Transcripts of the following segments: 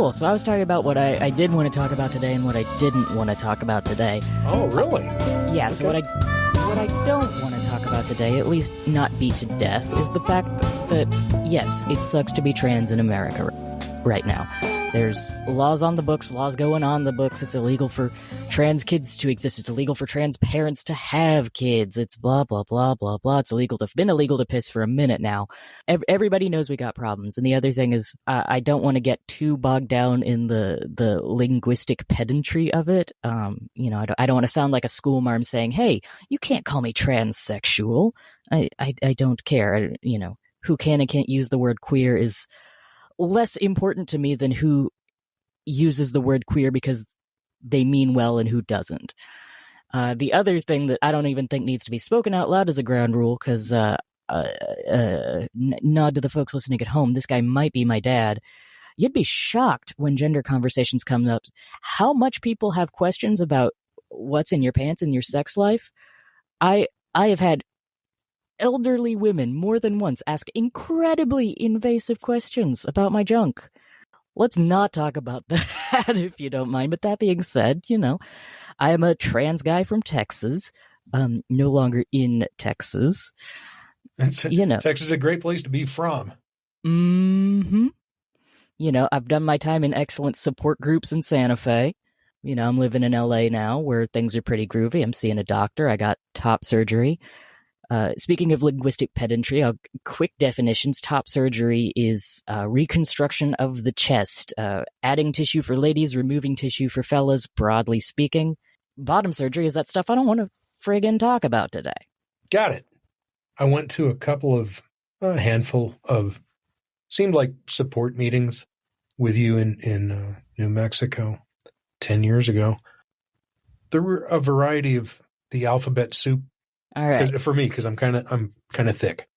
cool. So I was talking about what I did want to talk about today and what I didn't want to talk about today. Oh, really? Yeah, so what I don't want to talk about today, at least not beat to death, is the fact that, yes, it sucks to be trans in America right now. There's laws on the books, laws going on the books. It's illegal for trans kids to exist. It's illegal for trans parents to have kids. It's blah, blah, blah, blah, blah. It's been illegal to piss for a minute now. Everybody knows we got problems. And the other thing is, I don't want to get too bogged down in the linguistic pedantry of it. I don't want to sound like a school marm saying, hey, you can't call me transsexual. I don't care. Who can and can't use the word queer is less important to me than who uses the word queer because they mean well and who doesn't. The other thing that I don't even think needs to be spoken out loud as a ground rule, because nod to the folks listening at home, this guy might be my dad. You'd be shocked when gender conversations come up how much people have questions about what's in your pants in your sex life. I have had elderly women more than once ask incredibly invasive questions about my junk. Let's not talk about that if you don't mind. But that being said, I am a trans guy from Texas, no longer in Texas. Texas is a great place to be from. Mm-hmm. I've done my time in excellent support groups in Santa Fe. I'm living in LA now where things are pretty groovy. I'm seeing a doctor. I got top surgery. Speaking of linguistic pedantry, quick definitions. Top surgery is reconstruction of the chest, adding tissue for ladies, removing tissue for fellas, broadly speaking. Bottom surgery is that stuff I don't want to friggin' talk about today. Got it. I went to a handful of, seemed like support meetings with you in New Mexico 10 years ago. There were a variety of the alphabet soup. All right. For me, because I'm kind of thick.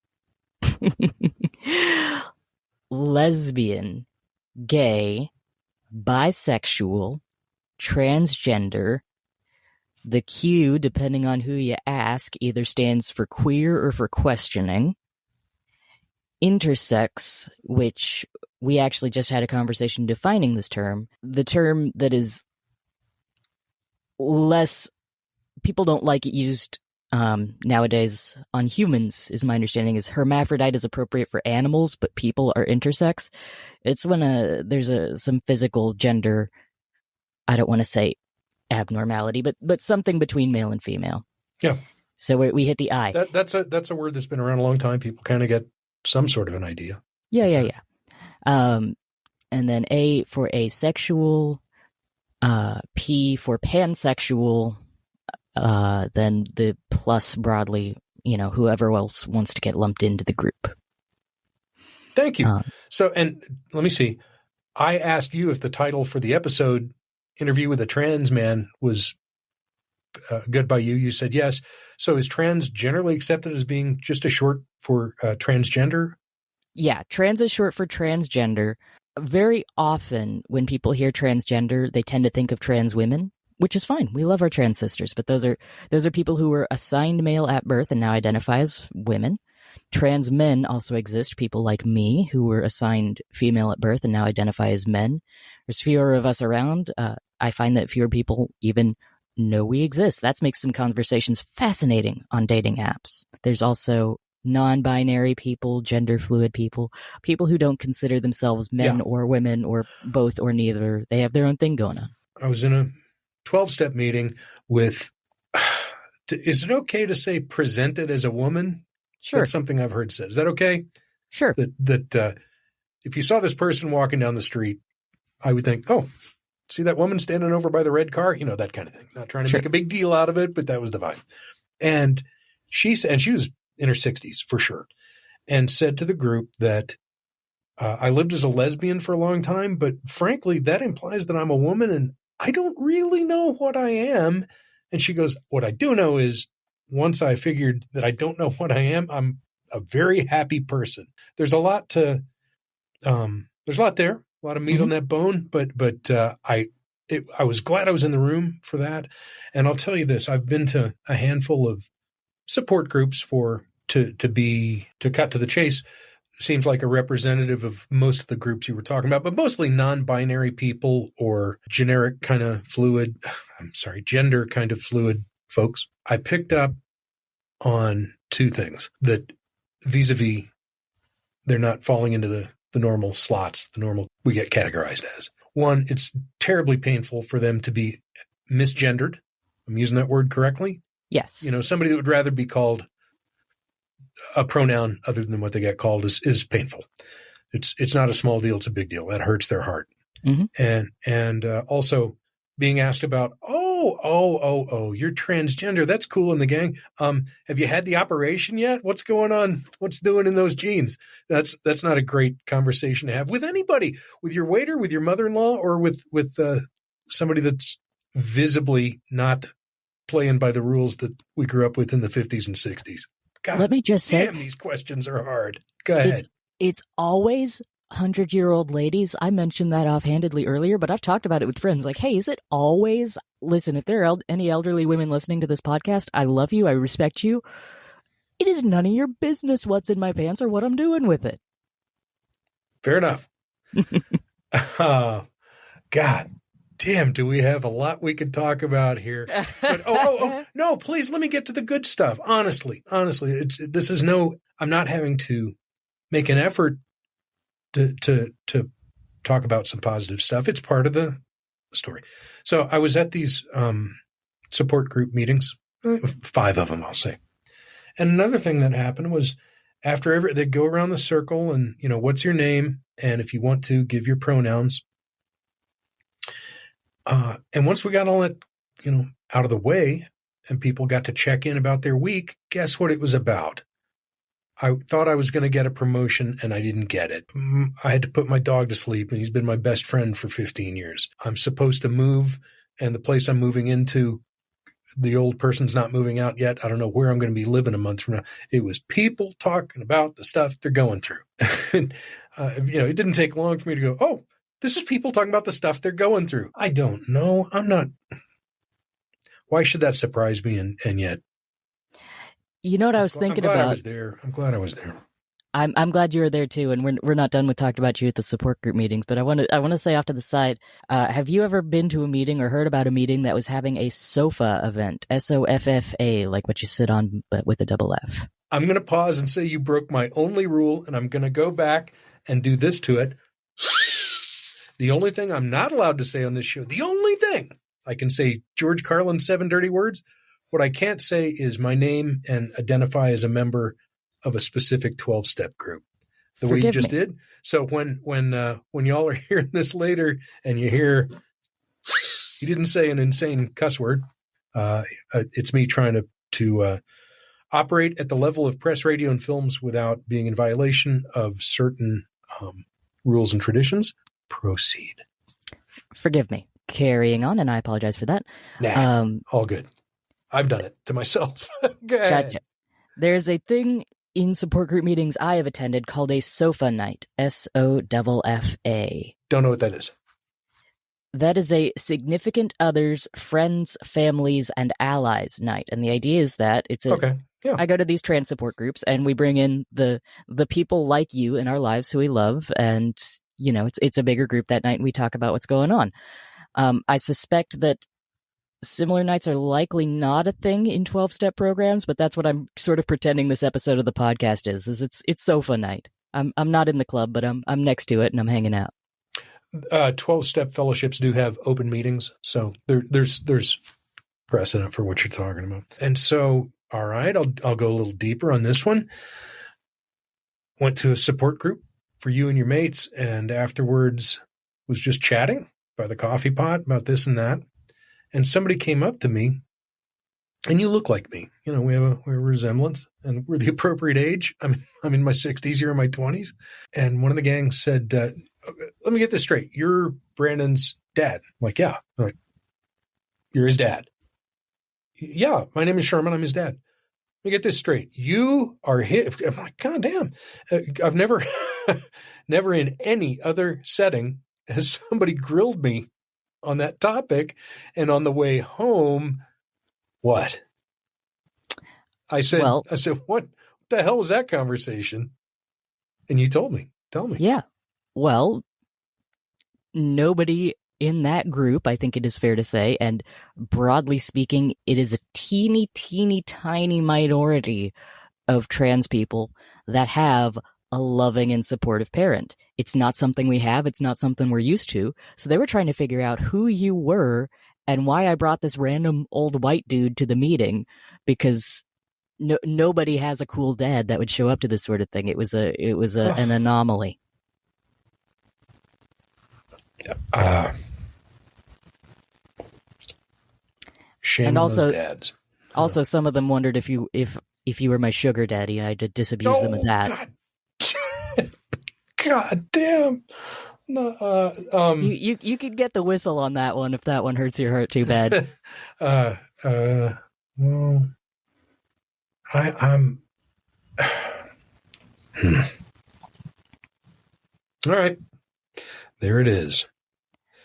Lesbian, gay, bisexual, transgender. The Q, depending on who you ask, either stands for queer or for questioning. Intersex, which we actually just had a conversation defining this term. The term that is less, people don't like it used nowadays on humans, is my understanding, is hermaphrodite is appropriate for animals, but people are intersex. It's when there's some physical gender, I don't want to say abnormality, but something between male and female. Yeah. So we hit the I. That's a word that's been around a long time. People kind of get some sort of an idea. Yeah. And then A for asexual, P for pansexual, then the plus broadly, whoever else wants to get lumped into the group. Thank you. And let me see. I asked you if the title for the episode, Interview with a Trans Man, was good by you. You said yes. So is trans generally accepted as being just a short for transgender? Yeah, trans is short for transgender. Very often when people hear transgender, they tend to think of trans women, which is fine. We love our trans sisters, but those are people who were assigned male at birth and now identify as women. Trans men also exist, people like me who were assigned female at birth and now identify as men. There's fewer of us around. I find that fewer people even know we exist. That makes some conversations fascinating on dating apps. There's also non-binary people, gender fluid people who don't consider themselves men or women or both or neither. They have their own thing going on. I was in a 12-step meeting with, is it okay to say presented as a woman? Sure. That's something I've heard said. Is that okay? Sure. That if you saw this person walking down the street, I would think, oh, see that woman standing over by the red car? That kind of thing. Not trying to make a big deal out of it, but that was the vibe. And she was in her 60s for sure, and said to the group that I lived as a lesbian for a long time, but frankly, that implies that I'm a woman and I don't really know what I am. And she goes, what I do know is once I figured that I don't know what I am, I'm a very happy person. There's a lot there, a lot of meat on that bone, but I was glad I was in the room for that. And I'll tell you this, I've been to a handful of support groups to cut to the chase, seems like a representative of most of the groups you were talking about, but mostly non-binary people or gender kind of fluid folks. I picked up on two things that vis-a-vis they're not falling into the normal slots, the normal we get categorized as. One, it's terribly painful for them to be misgendered. I'm using that word correctly? Yes. Somebody that would rather be called a pronoun other than what they get called is painful. It's not a small deal. It's a big deal. That hurts their heart. Mm-hmm. And also being asked about, you're transgender. That's cool in the gang. Have you had the operation yet? What's going on? What's doing in those jeans? That's not a great conversation to have with anybody, with your waiter, with your mother-in-law, or with somebody that's visibly not playing by the rules that we grew up with in the 50s and 60s. God, let me just say, these questions are hard. Go ahead. It's always 100-year-old ladies. I mentioned that offhandedly earlier, but I've talked about it with friends. Like, hey, is it always? Listen, if there are any elderly women listening to this podcast, I love you. I respect you. It is none of your business what's in my pants or what I'm doing with it. Fair enough. God damn, do we have a lot we could talk about here? But, no, please let me get to the good stuff. Honestly, I'm not having to make an effort to talk about some positive stuff. It's part of the story. So I was at these support group meetings, 5 of them, I'll say. And another thing that happened was after they'd go around the circle and, what's your name? And if you want to, give your pronouns. And once we got all that, out of the way and people got to check in about their week, guess what it was about? I thought I was going to get a promotion and I didn't get it. I had to put my dog to sleep and he's been my best friend for 15 years. I'm supposed to move and the place I'm moving into, the old person's not moving out yet. I don't know where I'm going to be living a month from now. It was people talking about the stuff they're going through. And, it didn't take long for me to go, oh, this is people talking about the stuff they're going through. I don't know. I'm not. Why should that surprise me? And yet, you know what I was thinking about? I'm glad I was there. I'm glad you were there too. And we're not done with talking about you at the support group meetings. But I want to say off to the side, have you ever been to a meeting or heard about a meeting that was having a SOFA event? SOFFA, like what you sit on, but with a double F. I'm going to pause and say you broke my only rule, and I'm going to go back and do this to it. The only thing I'm not allowed to say on this show, the only thing I can say, George Carlin's 7 dirty words. What I can't say is my name and identify as a member of a specific 12-step group, the way you just did. So when y'all are hearing this later and you hear he didn't say an insane cuss word, it's me trying to operate at the level of press, radio, and films without being in violation of certain rules and traditions. Proceed. Forgive me. Carrying on, and I apologize for that. Nah, all good. I've done it to myself. Gotcha. There's a thing in support group meetings I have attended called a SOFA night. SOFFA. Don't know what that is. That is a significant others, friends, families, and allies night. And the idea is that it's okay. Yeah. I go to these trans support groups and we bring in the people like you in our lives who we love. And, it's a bigger group that night and we talk about what's going on. I suspect that similar nights are likely not a thing in 12-step programs, but that's what I'm sort of pretending this episode of the podcast is it's SOFA night. I'm not in the club, but I'm next to it and I'm hanging out. 12-step fellowships do have open meetings, so there's precedent for what you're talking about. And so, all right, I'll go a little deeper on this one. Went to a support group for you and your mates, and afterwards was just chatting by the coffee pot about this and that. And somebody came up to me, and you look like me. We have a resemblance, and we're the appropriate age. I'm in my 60s, you're in my 20s. And one of the gang said, let me get this straight. You're Brandon's dad. I'm like, yeah. I'm like, you're his dad. Yeah, my name is Sherman. I'm his dad. Let me get this straight. You are his. I'm like, God damn. I've never in any other setting has somebody grilled me on that topic. And on the way home, what? I said, what the hell was that conversation? And you told me. Tell me. Yeah. Well, nobody in that group, I think it is fair to say, and broadly speaking, it is a teeny, teeny, tiny minority of trans people that have a loving and supportive parent. It's not something we have. It's not something we're used to. So they were trying to figure out who you were and why I brought this random old white dude to the meeting, because nobody has a cool dad that would show up to this sort of thing. It was an anomaly. Shame and on also, those dads. Also, some of them wondered if you were my sugar daddy, and I did disabuse them of that. God damn. No, you could get the whistle on that one if that one hurts your heart too bad. Well, I'm. All right, there it is.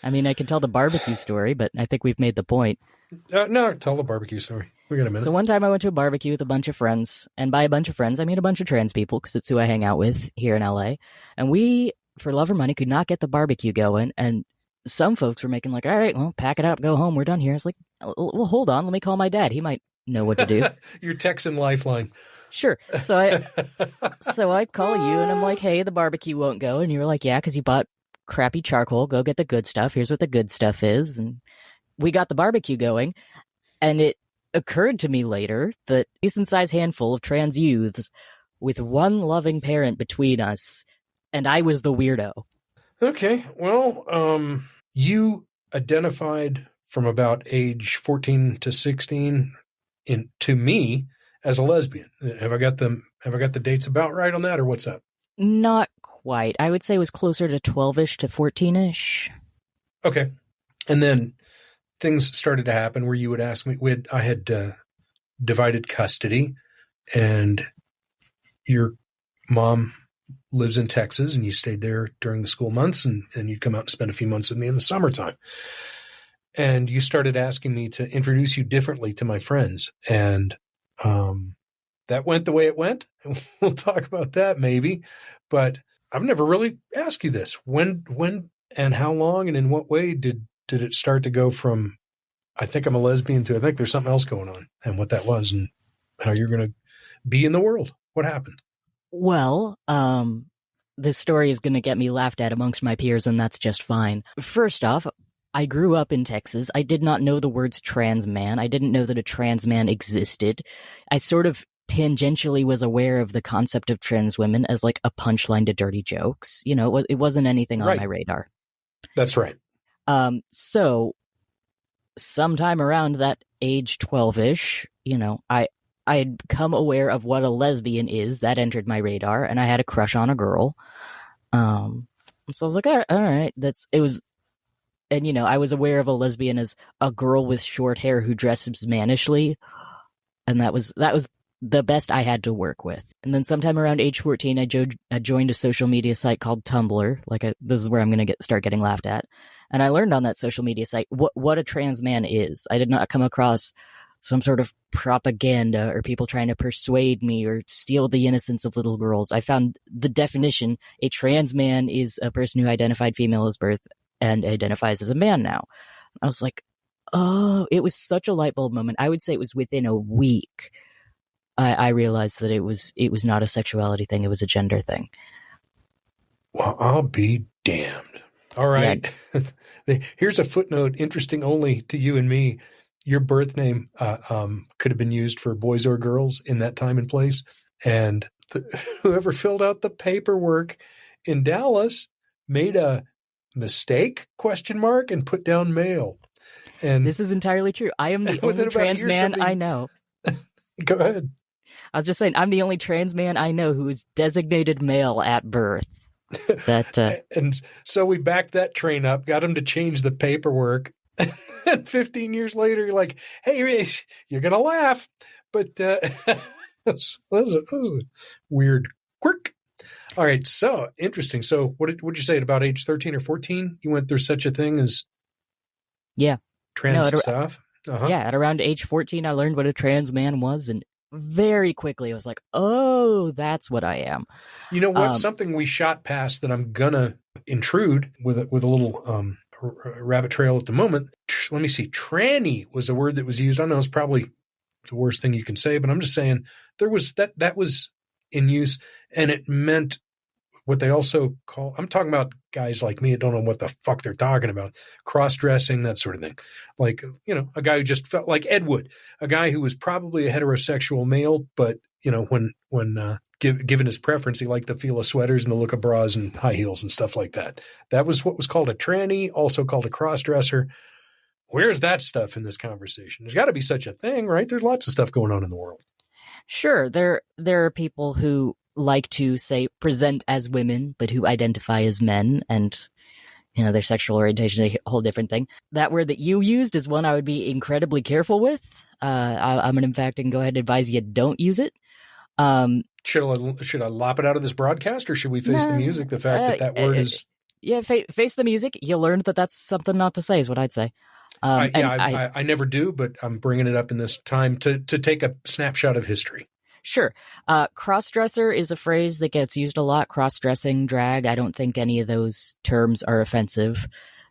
I mean, I can tell the barbecue story, but I think we've made the point. No, tell the barbecue story. We got a minute. So one time I went to a barbecue with a bunch of friends, and by a bunch of friends, I mean a bunch of trans people, because it's who I hang out with here in LA. And we, for love or money, could not get the barbecue going. And some folks were making like, all right, well, pack it up, go home, we're done here. It's like, well, hold on, let me call my dad. He might know what to do. Your Texan lifeline. Sure. So I call you, and I'm like, hey, the barbecue won't go. And you were like, yeah, because you bought crappy charcoal. Go get the good stuff. Here's what the good stuff is. And we got the barbecue going, and it occurred to me later that a decent-sized handful of trans youths with one loving parent between us, and I was the weirdo. Okay, well, you identified from about age 14 to 16 to me as a lesbian. Have I got the dates about right on that, or what's up? Not quite. I would say it was closer to 12-ish to 14-ish. Okay, and then things started to happen where you would ask me. I had divided custody, and your mom lives in Texas, and you stayed there during the school months, and you'd come out and spend a few months with me in the summertime. And you started asking me to introduce you differently to my friends, and that went the way it went. We'll talk about that maybe, but I've never really asked you this. When and how long and in what way did it start to go from I think I'm a lesbian to I think there's something else going on, and what that was and how you're going to be in the world? What happened? Well, this story is going to get me laughed at amongst my peers, and that's just fine. First off, I grew up in Texas. I did not know the words trans man. I didn't know that a trans man existed. I sort of tangentially was aware of the concept of trans women as like a punchline to dirty jokes. You know, it wasn't anything on my radar. That's right. So sometime around that age 12-ish, you know, I had become aware of what a lesbian is. That entered my radar, and I had a crush on a girl. So I was like, all right, and you know, I was aware of a lesbian as a girl with short hair who dresses mannishly, and that was the best I had to work with. And then sometime around age 14, I joined a social media site called Tumblr. This is where I'm going to start getting laughed at. And I learned on that social media site what a trans man is. I did not come across some sort of propaganda or people trying to persuade me or steal the innocence of little girls. I found the definition: a trans man is a person who identified female as birth and identifies as a man now. I was like, oh, it was such a light bulb moment. I would say it was within a week I realized that it was not a sexuality thing, it was a gender thing. Well, I'll be damned. All right. Yeah. Here's a footnote, interesting only to you and me. Your birth name could have been used for boys or girls in that time and place. And whoever filled out the paperwork in Dallas made a mistake, ? And put down male. And this is entirely true. I am the only trans man I know. Go ahead. I was just saying, I'm the only trans man I know who is designated male at birth. And so we backed that train up, got him to change the paperwork. And 15 years later, you're like, hey, you're going to laugh. But that was a weird quirk. All right. So interesting. So what did you say at about age 13 or 14? You went through such a thing as trans stuff? Uh-huh. Yeah. At around age 14, I learned what a trans man was. And very quickly I was like, oh, that's what I am. You know what? Something we shot past that I'm gonna intrude with a little rabbit trail at the moment. Let me see. Tranny was a word that was used. I know it's probably the worst thing you can say, but I'm just saying there was that was in use, and it meant what they also call, I'm talking about guys like me that don't know what the fuck they're talking about, cross-dressing, that sort of thing. Like, you know, a guy who just felt like Ed Wood, a guy who was probably a heterosexual male, but, you know, when given his preference, he liked the feel of sweaters and the look of bras and high heels and stuff like that. That was what was called a tranny, also called a cross-dresser. Where's that stuff in this conversation? There's got to be such a thing, right? There's lots of stuff going on in the world. Sure, there are people who like to say present as women, but who identify as men, and you know their sexual orientation is a whole different thing. That word that you used is one I would be incredibly careful with. I'm in fact and go ahead and advise you don't use it. Should I lop it out of this broadcast, or should we face the music? The fact that word is face the music. You learned that that's something not to say, is what I'd say. I never do, but I'm bringing it up in this time to take a snapshot of history. Sure. Cross-dresser is a phrase that gets used a lot. Cross-dressing, drag. I don't think any of those terms are offensive,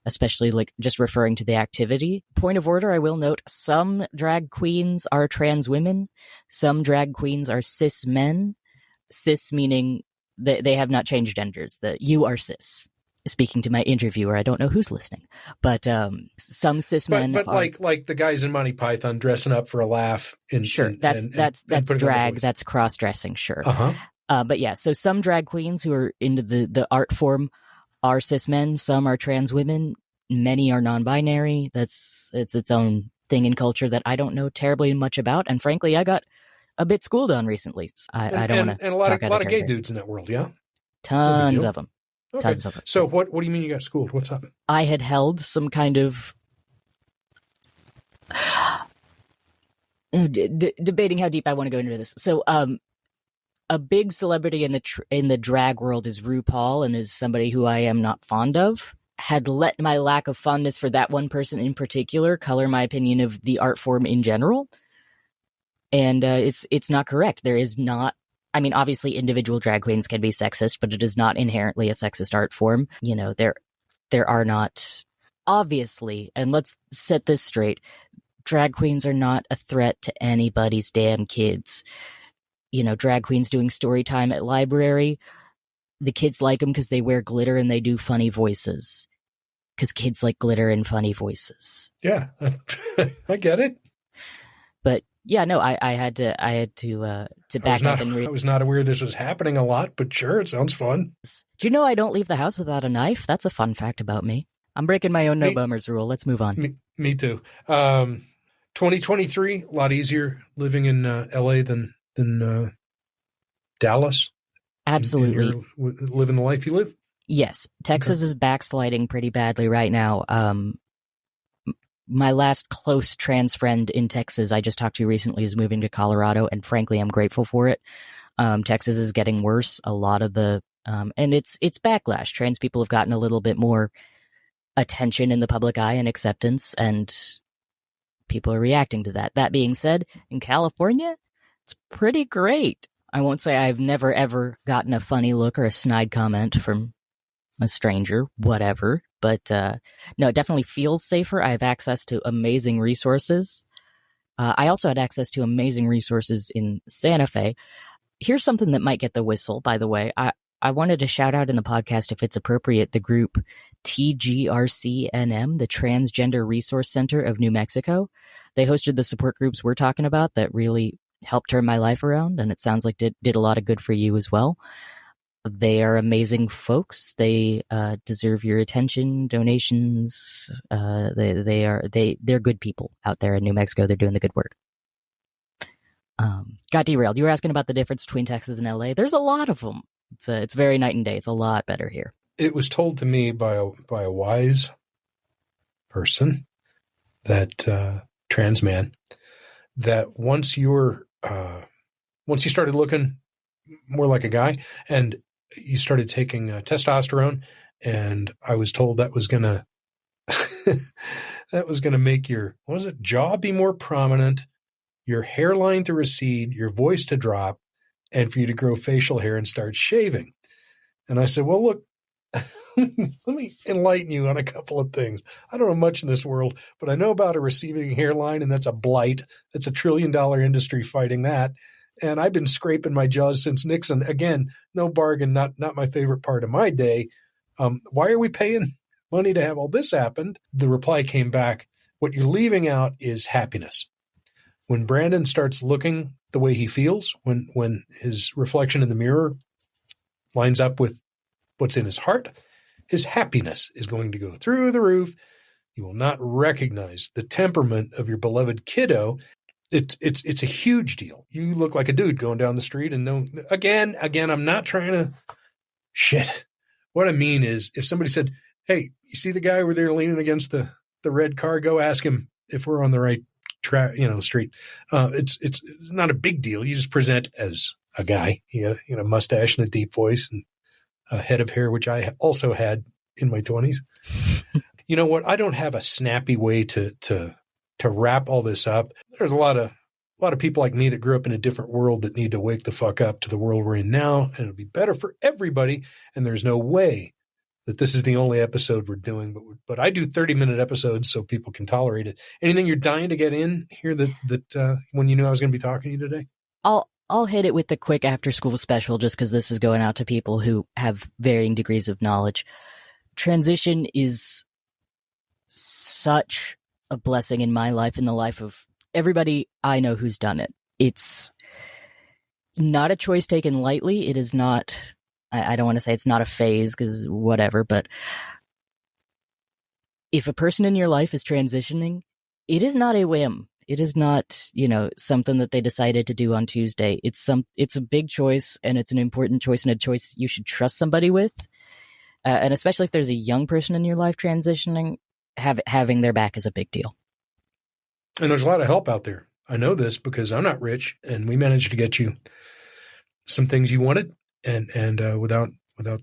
especially like just referring to the activity. Point of order, I will note, some drag queens are trans women. Some drag queens are cis men. Cis meaning they have not changed genders. That you are cis. Speaking to my interviewer, I don't know who's listening, but some cis men. But like the guys in Monty Python dressing up for a laugh. That's drag. That's cross dressing. Sure. But yeah, so some drag queens who are into the art form are cis men. Some are trans women. Many are non-binary. It's its own thing in culture that I don't know terribly much about, and frankly, I got a bit schooled on recently. I don't want to. And a lot of gay dudes in that world, yeah. Tons of them. Okay. So what do you mean you got schooled? What's up? I had held some kind of debating how deep I want to go into this. So a big celebrity in the drag world is RuPaul, and is somebody who I am not fond of. Had let my lack of fondness for that one person in particular color my opinion of the art form in general. And it's not correct. There is not. I mean, obviously, individual drag queens can be sexist, but it is not inherently a sexist art form. You know, there are not, obviously, and let's set this straight, drag queens are not a threat to anybody's damn kids. You know, drag queens doing story time at library, the kids like them because they wear glitter and they do funny voices. Because kids like glitter and funny voices. Yeah, I get it. But yeah, no, I had to back up and read. I was not aware this was happening a lot, but sure, it sounds fun. Do you know I don't leave the house without a knife? That's a fun fact about me. I'm breaking my own no bummers rule. Let's move on. Me too. 2023, a lot easier living in LA than Dallas. Absolutely. Living the life you live. Yes, Texas is backsliding pretty badly right now. My last close trans friend in Texas I just talked to recently is moving to Colorado, and frankly, I'm grateful for it. Texas is getting worse. A lot of the and it's backlash. Trans people have gotten a little bit more attention in the public eye and acceptance, and people are reacting to that. That being said, in California, it's pretty great. I won't say I've never ever gotten a funny look or a snide comment from a stranger, whatever. But no, it definitely feels safer. I have access to amazing resources. I also had access to amazing resources in Santa Fe. Here's something that might get the whistle, by the way. I wanted to shout out in the podcast, if it's appropriate, the group TGRCNM, the Transgender Resource Center of New Mexico. They hosted the support groups we're talking about that really helped turn my life around, and it sounds like did a lot of good for you as well. They are amazing folks. They deserve your attention, donations. They're good people out there in New Mexico. They're doing the good work. Got derailed. You were asking about the difference between Texas and LA. There's a lot of them. It's very night and day. It's a lot better here. It was told to me by a wise person, that trans man, that once you started looking more like a guy and you started taking testosterone, and I was told that was gonna make your, jaw be more prominent, your hairline to recede, your voice to drop, and for you to grow facial hair and start shaving. And I said, well, look, let me enlighten you on a couple of things. I don't know much in this world, but I know about a receding hairline, and that's a blight. It's $1 trillion industry fighting that. And I've been scraping my jaws since Nixon. Again, no bargain, not my favorite part of my day. Why are we paying money to have all this happen? The reply came back, what you're leaving out is happiness. When Brandon starts looking the way he feels, when his reflection in the mirror lines up with what's in his heart, his happiness is going to go through the roof. You will not recognize the temperament of your beloved kiddo. It's a huge deal. You look like a dude going down the street, and again, I'm not trying to shit. What I mean is, if somebody said, hey, you see the guy over there leaning against the red car, go ask him if we're on the right street. It's not a big deal. You just present as a guy. You got a mustache and a deep voice and a head of hair, which I also had in my 20s. You know what? I don't have a snappy way to wrap all this up. There's a lot of people like me that grew up in a different world that need to wake the fuck up to the world we're in now, and it'll be better for everybody. And there's no way that this is the only episode we're doing, but I do 30-minute episodes so people can tolerate it. Anything you're dying to get in here that when you knew I was going to be talking to you today? I'll hit it with the quick after-school special just because this is going out to people who have varying degrees of knowledge. Transition is such a blessing in my life, in the life of everybody I know who's done it. It's not a choice taken lightly. It is not, I don't want to say it's not a phase, because whatever, but if a person in your life is transitioning, it is not a whim. It is not, something that they decided to do on Tuesday. It's a big choice, and it's an important choice, and a choice you should trust somebody with. And especially if there's a young person in your life transitioning, having their back is a big deal. And there's a lot of help out there. I know this because I'm not rich, and we managed to get you some things you wanted, and without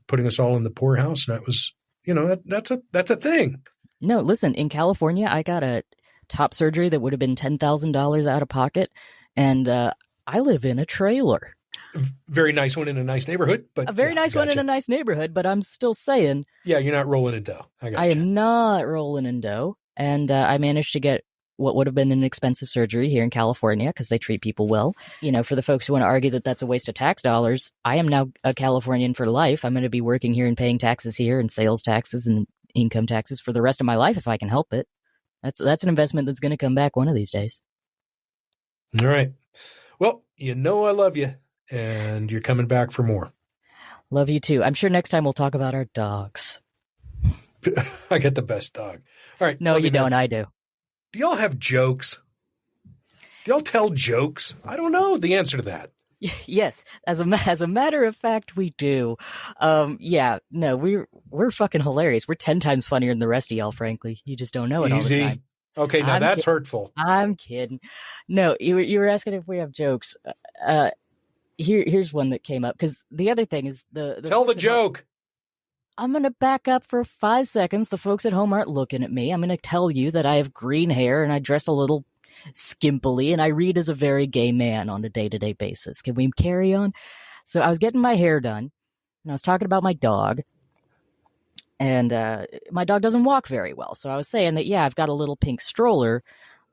putting us all in the poorhouse. And that was, that's a thing. No, listen, in California, I got a top surgery that would have been $10,000 out of pocket, and I live in a trailer. Very nice one in a nice neighborhood, but a very nice one in a nice neighborhood. But I'm still saying, yeah, you're not rolling in dough. I am not rolling in dough, and I managed to get what would have been an expensive surgery here in California because they treat people well. For the folks who want to argue that that's a waste of tax dollars, I am now a Californian for life. I'm going to be working here and paying taxes here and sales taxes and income taxes for the rest of my life if I can help it. That's an investment that's going to come back one of these days. All right. Well, I love you, and you're coming back for more. Love you too. I'm sure next time we'll talk about our dogs. I get the best dog. All right. No, you don't. Man. I do. Do y'all have jokes? Do y'all tell jokes? I don't know the answer to that. Yes, as a matter of fact, we do. We're fucking hilarious. We're 10 times funnier than the rest of y'all, frankly. You just don't know it Easy. all the time. Okay, now that's hurtful. I'm kidding. No, you were asking if we have jokes. Here's one that came up, because the other thing is the tell the joke. I'm going to back up for 5 seconds. The folks at home aren't looking at me. I'm going to tell you that I have green hair and I dress a little skimpily and I read as a very gay man on a day-to-day basis. Can we carry on? So I was getting my hair done and I was talking about my dog, and my dog doesn't walk very well. So I was saying that, I've got a little pink stroller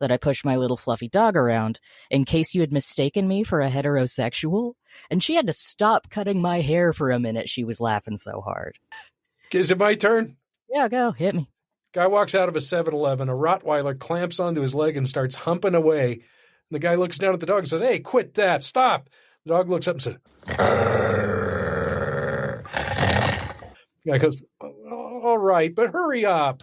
that I push my little fluffy dog around in case you had mistaken me for a heterosexual. And she had to stop cutting my hair for a minute. She was laughing so hard. Is it my turn? Yeah, go. Hit me. Guy walks out of a 7-Eleven. A Rottweiler clamps onto his leg and starts humping away. And the guy looks down at the dog and says, hey, quit that. Stop. The dog looks up and says, the guy goes, all right, but hurry up.